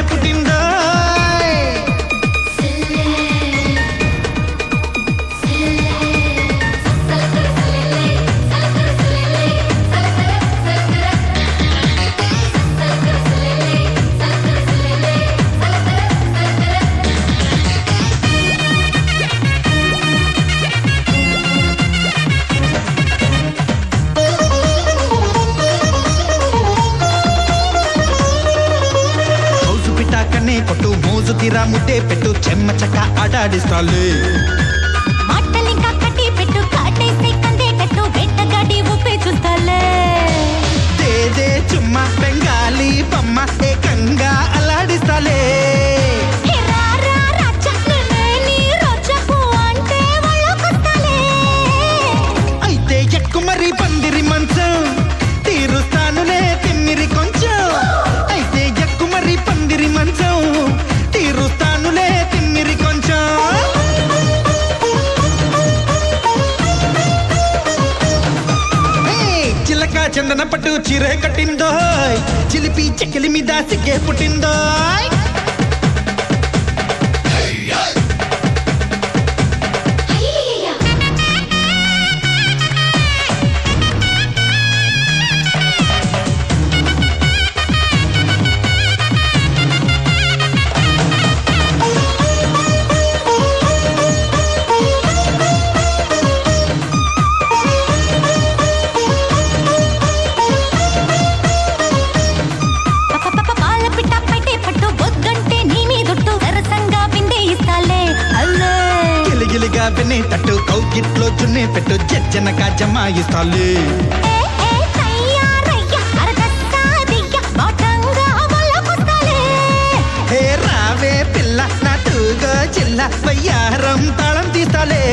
పుట్టిందో పట్టు మోజు తీరా ముద్దే పెట్టు చెమ్మచక్క ఆడాడిస్తాలే మాటలింకా కట్టి పెట్టు కాటేసి కందేటట్టు వెంటగాడి ఊపే చూస్తాలే దేదే చుమ్మా బెంగాలీ బొమ్మ ఏకంగా అలాడిస్తాలే అయితే ఎక్కుమరి పందిరి మంచం తీరుస్తానులే తిమ్మిరి కొంచెం అయితే ఎక్కుమరి పందిరి మంచం తీరుస్తానులే తిమ్మిరి కొంచెం చిలక చందన పట్టు చీరే కట్టిందో చిలిపి చెక్కిలి మీద సిగ్గే పుట్టిందో గిలిగిలిగా వినేటట్టు కౌగిట్లో చున్నే పెట్టు జజ్జనగా జమాయిస్తాలే హే రావే పిల్ల నాటుగా చిల్ల వయ్యారం తాళం తీస్తాలే